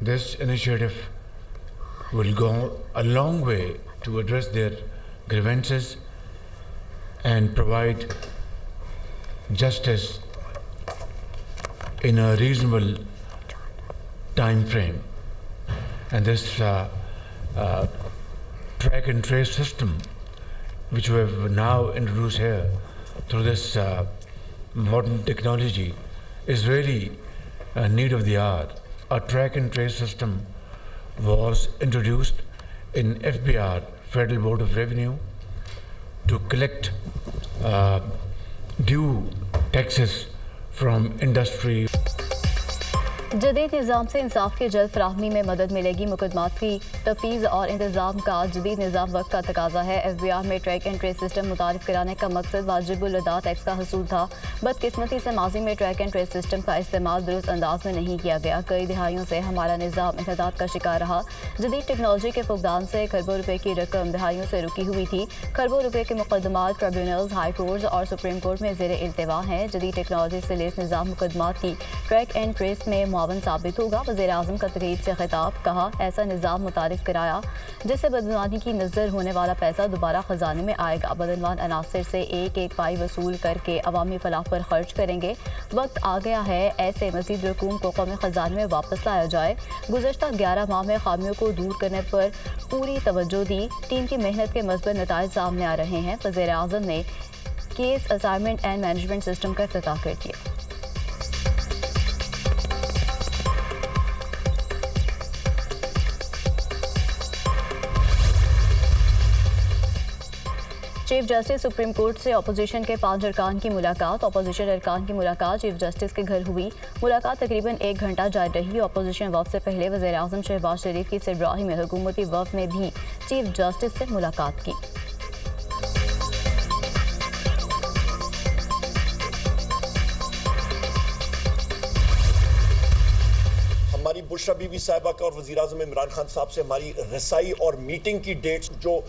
This initiative will go a long way to address their grievances and provide justice in a reasonable time frame. And this track and trace system, which we have now introduced here through this modern technology, is really a need of the hour. A track and trace system was introduced in FBR, Federal Board of Revenue, to collect due taxes from industry. जदीद निज़ाम से इंसाफ की जल्द फराहमी में मदद मिलेगी। मुकदमात की तफवीज़ और इंतज़ाम का जदीद निज़ाम वक्त का तकाजा है। FBR में ट्रैक एंड ट्रेस सिस्टम मुतारिफ कराने का मकसद वाजिबुल अदा टैक्स का हसूल था। बदकिस्मती से माजी में ट्रैक एंड ट्रेस सिस्टम का इस्तेमाल दुरुस्त अंदाज में नहीं किया गया। कई दिहाइयों से हमारा निज़ाम इंहदाद का शिकार रहा। जदीद टेक्नोलॉजी के फुकदान से खरबों रुपए की रकम दिहाइयों से रुकी हुई थी। खरबों रुपए के मुकदमात ट्रिब्यूनल्स, हाई कोर्ट और सुप्रीम कोर्ट में ज़ेर इल्तिवा हैं। जदीद टेक्नोलॉजी से लेस निज़ाम मुकदमात की ट्रैक एंड ट्रेस में मुआवन साबित होगा। वज़ीर-ए-आज़म का तकरीब से खिताब, कहा ऐसा निज़ाम मुतारिफ कराया जिससे बदनामी की नज़र होने वाला पैसा दोबारा खजाने में आएगा। बदनवान अनासर से एक एक पाई वसूल करके अवामी फलाह पर खर्च करेंगे। वक्त आ गया है ऐसे मज़ीद रकूम को कौमी खजाने में वापस लाया जाए। गुज़श्ता 11 माह में खामियों को दूर करने पर पूरी तवज्जो दी। टीम की मेहनत के मज़बूत नताइज सामने आ रहे हैं। वज़ीर-ए-आज़म ने case assignment and management system का इफ्तिताह कर दिया। चीफ जस्टिस सुप्रीम कोर्ट से अपोजिशन के 5 अरकान की मुलाकात। अपोजिशन अरकान की मुलाकात चीफ जस्टिस के घर हुई। मुलाकात तकरीबन 1 घंटा जारी रही। अपोजिशन वफ़द से पहले वज़ीर-ए-आज़म शहबाज शरीफ की सरबराही में हुकूमती वफ़द ने भी चीफ जस्टिस से मुलाकात की। हमारी बुशरा बीबी साहिबा का और वज़ीर-ए-आज़म इमरान खान साहब से हमारी रसाई और मीटिंग की डेट्स जो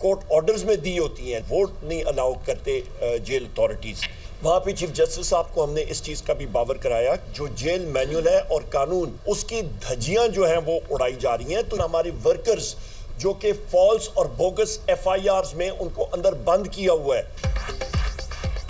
कोर्ट ऑर्डर्स में दी होती हैं वो नहीं अलाउ करते जेल अथॉरिटीज़। वहाँ पे चीफ जस्टिस साहब को हमने इस चीज़ का भी बावर कराया, जो जेल मैनुअल है और कानून उसकी धज्जियाँ जो हैं वो उड़ाई जा रही हैं। तो हमारे वर्कर्स जो कि फॉल्स और बोगस FIRs में उनको अंदर बंद किया हुआ है।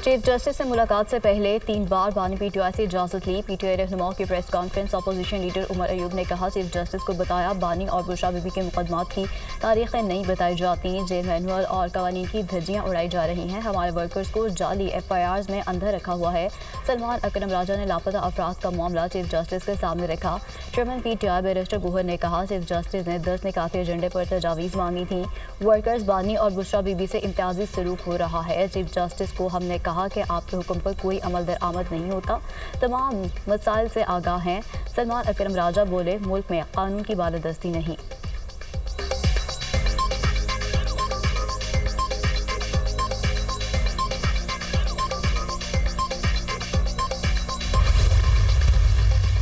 चीफ जस्टिस से मुलाकात से पहले 3 बार बानी PTI से इजाज़त ली। PTI रहनुमाओं की press conference. Opposition leader Umar Ayub ने कहा चीफ जस्टिस को बताया बानी और बुशरा बीबी के मुकदमात की तारीखें नहीं बताई जाती। जेल मैनुअल और कवानीन की धज्जियाँ उड़ाई जा रही हैं। हमारे वर्कर्स को जाली FIRs में अंदर रखा हुआ है। सलमान अकरम राजा ने लापता अफराद का मामला चीफ जस्टिस के सामने रखा। चेयरमैन PTI बैरिस्टर गोहर ने कहा चीफ जस्टिस ने 10 निकाती एजेंडे पर तजावीज़ मांगी थी। वर्कर्स बानी और बुशरा बीबी से इम्तियाजी सलूक हो रहा है। चीफ जस्टिस को हमने कहा कि आपके हुक्म पर कोई अमल दरामद नहीं होता, तमाम मसाइल से आगाह हैं। सलमान अकरम राजा बोले मुल्क में कानून की बालादस्ती नहीं।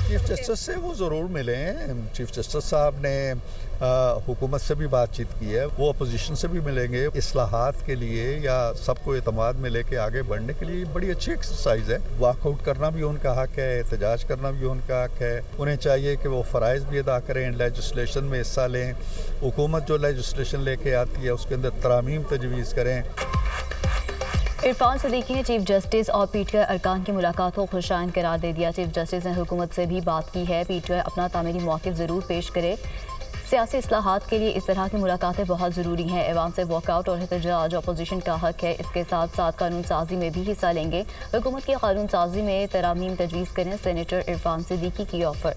चीफ जस्टिस से वो ज़रूर मिले हैं। चीफ जस्टिस साहब ने हुकूमत से भी बातचीत की है, वो अपोजिशन से भी मिलेंगे। इस्लाहात के लिए या सबको एतमाद में लेके आगे बढ़ने के लिए बड़ी अच्छी एक्सरसाइज है। वॉकआउट करना भी उनका हक है, एहतजाज करना भी उनका हक है। उन्हें चाहिए कि वो फ़राइज़ भी अदा करें, लेजिस्लेशन में हिस्सा लें। हुकूमत जो लेजिस्लेशन लेके आती है उसके अंदर तरामीम तजवीज़ करें। इरफान सदीकी ने चीफ जस्टिस और PTI अरकान की मुलाकात को खुशाइन करार दे दिया। चीफ जस्टिस ने हुकूमत से भी बात की है PTI अपना तामीरी मौक़िफ़ ज़रूर पेश करे। सियासी इस्लाहात के लिए इस तरह की मुलाकातें बहुत ज़रूरी हैं। ऐवान से वॉकआउट और एहतजाज अपोजिशन का हक है। इसके साथ साथ कानून साजी में भी हिस्सा लेंगे। हुकूमत की कानून साजी में तरामीम तजवीज़ करें। सेनेटर इरफान सदीकी की ऑफर।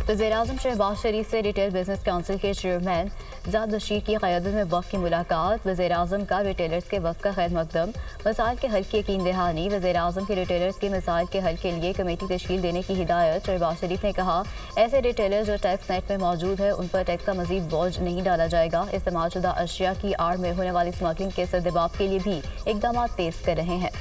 वज़ीर-ए-आज़म शहबाज शरीफ से रिटेल बिजनेस काउंसिल के चेयरमैन ज़ाद बशीर की क़यादत में वफ़द की मुलाकात। वज़ीर-ए-आज़म का रिटेलर्स के वफ़द का खैर मकदम। मसाइल के हल की यकीन दहानी। वज़ीर-ए-आज़म के रिटेलर्स के मसाइल के हल के लिए कमेटी तश्कील देने की हिदायत। शहबाज शरीफ ने कहा ऐसे रिटेलर्स जो टैक्स नेट में मौजूद है उन पर टैक्स का मज़ीद बोझ नहीं डाला जाएगा। इस्तेमाल शुदा अशिया की आड़ में होने वाली स्मगलिंग के सद्दबाब के लिए भी इक़दाम तेज़ कर रहे हैं।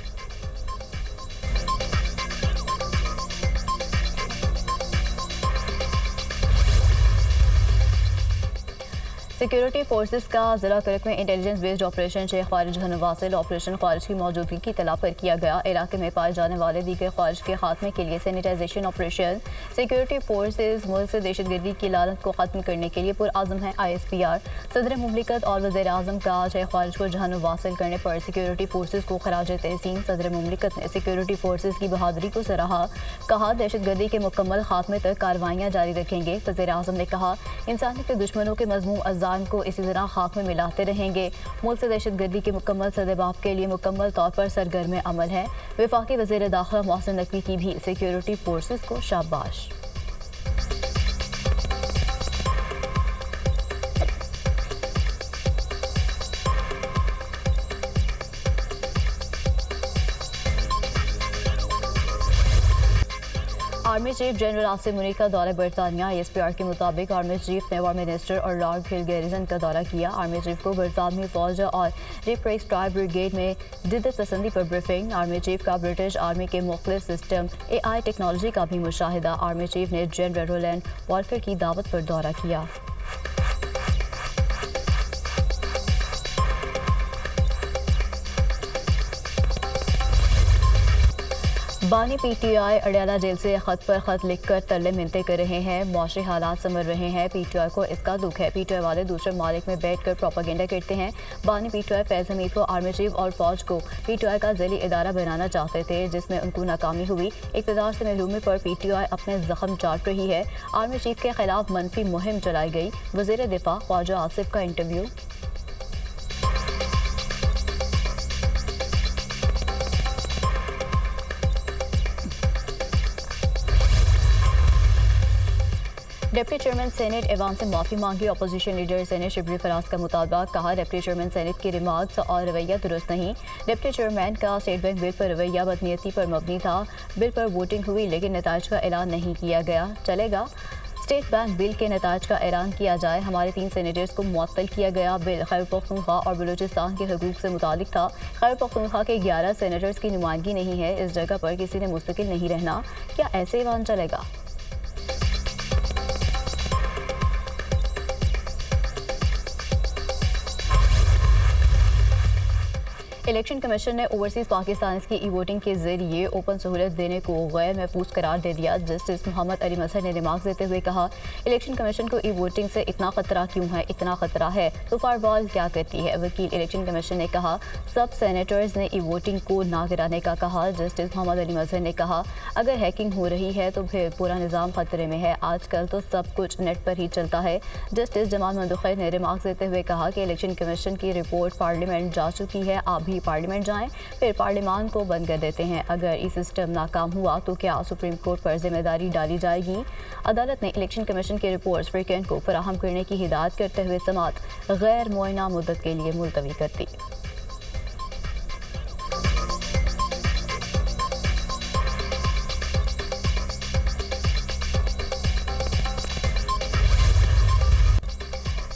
सिक्योरिटी फोर्सेस का जिला करक में इंटेलिजेंस बेस्ड ऑपरेशन शेख ख्वारिज हनवासिल ऑपरेशन ख्वारिज की मौजूदगी की तला पर किया गया। इलाके में पाए जाने वाले दीगर ख्वारिज के खात्मे के लिए सैनिटाइजेशन ऑपरेशन। सिक्योरिटी फोर्सेस मुल्क से दहशतगर्दी की लानत को खत्म करने के लिए पुरआज़म है। ISPR सदर मुमलिकत और वज़ीर आज़म का शेख ख्वारिज को जहन्नुम वासिल करने पर सिक्योरिटी फोर्सेस को खराज तहसीन। सदर मुमलिकत ने सिक्योरिटी फोर्सेस की बहादुरी को सराहा। कहा दहशतगर्दी के मुकम्मल खात्मे तक कार्रवाइयाँ जारी रखेंगे। वज़ीर आज़म ने कहा इंसानियत के दुश्मनों के मज़मूम अज़ाम को इसी तरह खाक में मिलाते रहेंगे। मुल्क से दहशतगर्दी के मुकम्मल सदेबाब के लिए मुकम्मल तौर पर सरगर्म अमल है। वफाकी वज़ीर दाखिला मोहसिन नकवी की भी सिक्योरिटी फोर्सेस को शाबाश। Army chief general Asim Munir का दौरा बरतानिया। ISPR के मुताबिक आर्मी चीफ ने वॉर मिनिस्टर और लॉर्ड हिल गैरिजन का दौरा किया। आर्मी चीफ को बरतानवी फौज और रिप्रेस ट्राई ब्रिगेड में जिद्दत पसंदी पर ब्रीफिंग। आर्मी चीफ का ब्रिटिश आर्मी के मुख्तलिफ सिस्टम AI टेक्नोलॉजी का भी मुशाहिदा। आर्मी चीफ ने जनरल रोलैंड वॉल्कर की दावत पर दौरा किया। बानी PTI अडयाला जेल से खत पर खत लिखकर तरले मिनते कर रहे हैं। मौशरी हालात समझ रहे हैं। PTI को इसका दुख है। PTI वाले दूसरे मालिक में बैठकर प्रोपागेंडा करते हैं। बानी PTI फैज़ हमीद को आर्मी चीफ और फौज को PTI का ज़ैली इदारा बनाना चाहते थे, जिसमें उनको नाकामी हुई। इक़्तिदार से महरूमी पर PTI अपने जख्म चाट रही है। आर्मी चीफ के खिलाफ मनफी मुहिम चलाई गई। वज़ीर दिफा ख्वाजा आसिफ का इंटरव्यू। डिप्टी चेयरमैन सेनेट ऐवान से माफ़ी मांगी। Opposition leader senate Shibli Faraz का मुतालबा। कहा डिप्टी चेयरमैन सेनेट की रिमार्क्स और रवैया दुरुस्त नहीं। डिप्टी चेयरमैन का स्टेट बैंक बिल पर रवैया बदनीयती पर मबनी था। बिल पर वोटिंग हुई लेकिन नताइज का ऐलान नहीं किया गया। चलेगा स्टेट बैंक बिल के नताइज का ऐलान किया जाए। हमारे 3 सेनेटर्स को मुअत्तल किया गया। बिल खैबर पख्तूनख्वा और बलूचिस्तान के हकूक़ से मुतालिक था। खैबर पख्तूनख्वा के 11 सेनेटर्स की नुमाइंदगी नहीं है। इस जगह पर किसी ने मुस्तकिल नहीं रहना। क्या ऐसे ऐवान चलेगा? इलेक्शन कमीशन ने ओवरसीज़ पाकिस्तानीज़ की ई वोटिंग के जरिए ओपन सहूलत देने को गैर महफूज करार दे दिया। जस्टिस मोहम्मद अली मजहर ने रिमार्क देते हुए कहा इलेक्शन कमीशन को ई वोटिंग से इतना खतरा क्यों है? इतना खतरा है तो फायरवॉल क्या करती है? वकील इलेक्शन कमीशन ने कहा सब सेनेटर्स ने ई वोटिंग को ना गिराने का कहा। जस्टिस मोहम्मद अली मजहर ने कहा अगर हैकिंग हो रही है तो फिर पूरा निज़ाम खतरे में है। आजकल तो सब कुछ नेट पर ही चलता है। जस्टिस जमाल मंदुखैर ने रिमार्क देते हुए कहा कि इलेक्शन कमीशन की रिपोर्ट पार्लियामेंट जा चुकी है। आप भी पार्लियामेंट जाएं, फिर पार्लियामान को बंद कर देते हैं। अगर ये सिस्टम नाकाम हुआ तो क्या सुप्रीम कोर्ट पर जिम्मेदारी डाली जाएगी? अदालत ने इलेक्शन कमीशन की रिपोर्ट्स फ्रीकेंट को फराहम करने की हिदायत करते हुए समात गैर मुआयना मुद्दत के लिए मुलतवी कर दी।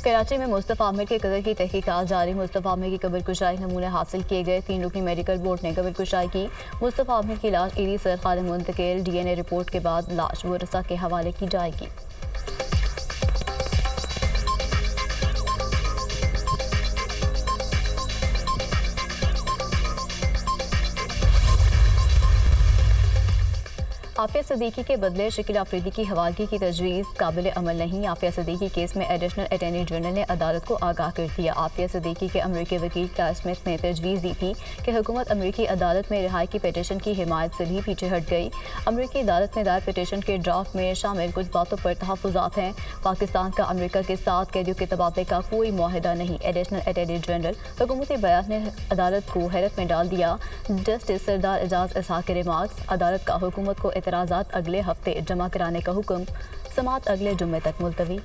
कराची में मुस्तफ़ा आमिर के कत्ल की तहकीकात जारी। मुस्तफ़ा आमिर की कब्र कुशाई नमूने हासिल किए गए। 3 रुकनी मेडिकल बोर्ड ने कब्र कुशाई की। मुस्तफ़ा आमिर की लाश ईडी सरखाने मुंतकिल। DNA रिपोर्ट के बाद लाश वरसा के हवाले की जाएगी। आफिया सदीकी के बदले शकील अफरीदी की हवालगी की तजवीज़ काबिल अमल नहीं। आफिया सदीकी केस में एडिशनल अटॉर्नी जनरल ने अदालत को आगाह कर दिया। आफिया सदीकी के अमरीकी वकील क्लास स्मिथ ने तजवीज़ दी थी कि हुकूमत अमरीकी अदालत में रिहाई की पिटीशन की हिमायत से भी पीछे हट गई। अमरीकी अदालत में दायर पिटीशन के ड्राफ्ट में शामिल कुछ बातों पर तहफ़्फ़ुज़ात हैं। पाकिस्तान का अमरीका के साथ कैदियों के तबादले का कोई मुआहिदा नहीं। एडिशनल अटॉर्नी जनरल हुकूमती बयान ने अदालत को हैरत में डाल दिया। जस्टिस सरदार एजाज इसहाक के रिमार्क्स। अदालत का हुकूमत को एतराज़ात अगले हफ्ते जमा कराने का हुक्म। समात अगले जुम्मे तक मुलतवी।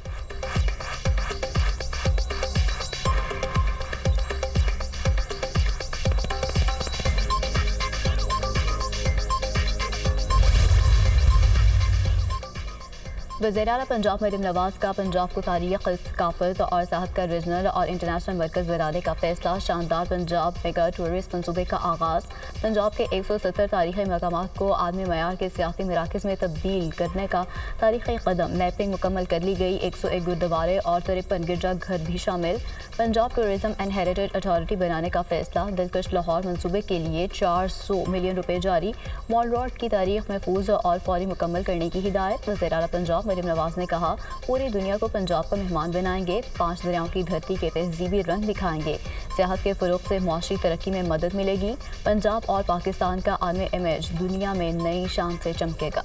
वज़ीर-ए-आला पंजाब मरीम नवाज का पंजाब को तारीख, सकाफत और साहत का रीजनल और इंटरनेशनल मरकज़ बनाने का फैसला। शानदार पंजाब मेगा टूरिस्ट मनसूबे का आगाज़। पंजाब के 170 तारीख़ी मकामात को आलमी मयार के सियासी मराकज़ में तब्दील करने का तारीख़ी कदम। मैपिंग मुकम्मल कर ली गई। 101 गुरुद्वारे और 53 गिरजा घर भी शामिल। Punjab tourism and heritage authority बनाने का फैसला। दिलकश लाहौर मनसूबे के लिए 400 मिलियन रुपए जारी। मॉल रोड की तारीख महफूज और फौरी मुकम्मल करने की हिदायत। वज़ीर-ए-आला पंजाब मरीम नवाज ने कहा, पूरी दुनिया को पंजाब का मेहमान बनाएंगे। 5 दरियाओं की धरती के तहजीबी रंग दिखाएंगे। सियाहत के फ़रोग़ से मुआशी तरक्की में मदद मिलेगी। पंजाब और पाकिस्तान का आलमी इमेज दुनिया में नई शान से चमकेगा।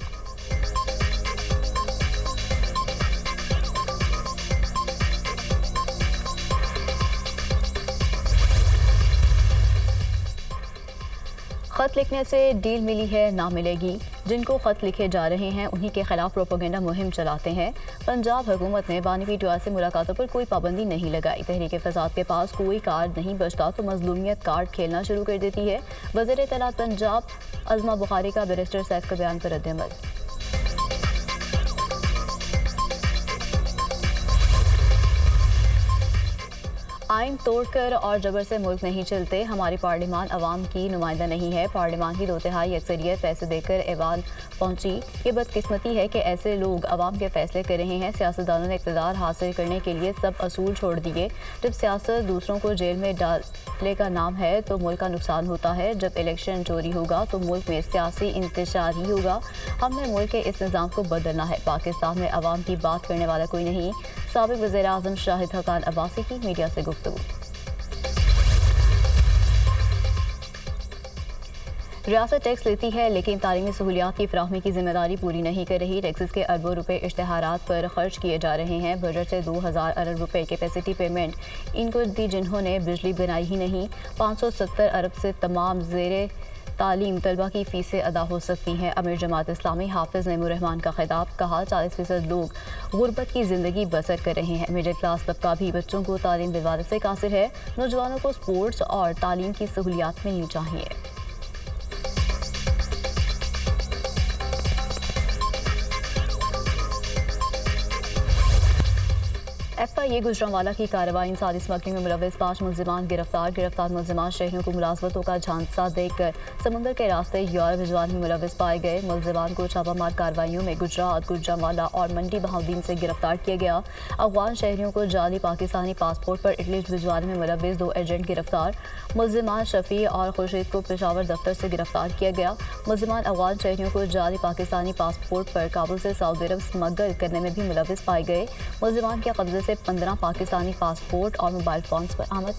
खत लिखने से डील मिली है ना मिलेगी। जिनको खत लिखे जा रहे हैं उन्हीं के खिलाफ प्रोपेगेंडा मुहिम चलाते हैं। पंजाब हुकूमत ने बानी पीटीआई से मुलाकातों पर कोई पाबंदी नहीं लगाई। तहरीक फसाद के पास कोई कार्ड नहीं बचता तो मजलूमियत कार्ड खेलना शुरू कर देती है। वज़ीर इत्तलात पंजाब अज़मा बुखारी का बैरिस्टर सैफ का बयान पर रद्द-ए-अमल। आइन तोड़कर और जबर से मुल्क नहीं चलते। हमारी पार्लिमान अवाम की नुमाइंदा नहीं है। पार्लिमान की 2/3 अक्सरियत पैसे देकर ऐवान पहुंची। ये बदकिस्मती है कि ऐसे लोग अवाम के फैसले कर रहे हैं। सियासतदानों ने इक़्तिदार हासिल करने के लिए सब असूल छोड़ दिए। जब सियासत दूसरों को जेल में डालने का नाम है तो मुल्क का नुकसान होता है। जब इलेक्शन चोरी होगा तो मुल्क में सियासी इंतशार ही होगा। हमने मुल्क के इस निज़ाम को बदलना है। पाकिस्तान में अवाम की बात करने वाला कोई नहीं। साबिक़ वज़ीर-ए-आज़म शाहिद हक़ान अब्बासी की मीडिया से गुफ्तगू। रियासत टैक्स लेती है लेकिन तालीमी सहूलियात की फराहमी की जिम्मेदारी पूरी नहीं कर रही। टैक्सेस के अरबों रुपए इश्तिहारात पर खर्च किए जा रहे हैं। बजट से 2000 अरब रुपए कैपेसिटी पेमेंट इनको दी जिन्होंने बिजली बनाई ही नहीं। 570 अरब से तमाम ज़ेरे तालीम तलबा की फ़ीसें अदा हो सकती हैं। अमीर जमात इस्लामी हाफिज़ नईमुर्रहमान का खिताब। कहा, 40% लोग गुर्बत की ज़िंदगी बसर कर रहे हैं। मिडिल क्लास तबका भी बच्चों को तालीम दिलवाने से कासिर है। नौजवानों को स्पोर्ट्स और तालीम की सहूलियात मिलनी चाहिए। FIA गुजरांवाला की कार्रवाई। इंसानी स्मगलिंग में मुलव्वस 5 मुलजिमान गिरफ्तार मुलजिमान शहरियों को मुलाजमतों का झांसा देकर समुंदर के रास्ते यूरोप भिजवाने में मुलव्वस पाए गए। मुलजिमान को छापामार कार्रवाइयों में गुजरात, गुजरांवाला और मंडी बहाउद्दीन से गिरफ्तार किया गया। अफगान शहरियों को जाली पाकिस्तानी पासपोर्ट पर इटली भिजवाने में मुलव्वस 2 एजेंट गिरफ्तार। मुलजिमान शफी और खुर्शीद को पेशावर दफ्तर से गिरफ्तार किया गया। मुलजिमान अफगान शहरियों को जाली पाकिस्तानी पासपोर्ट पर काबुल से सऊदी अरब स्मगल करने में भी मुलव्वस पाए गए। मुलजिमान के कब्जे से 15 पाकिस्तानी पासपोर्ट और मोबाइल फ़ोन्स बरामद।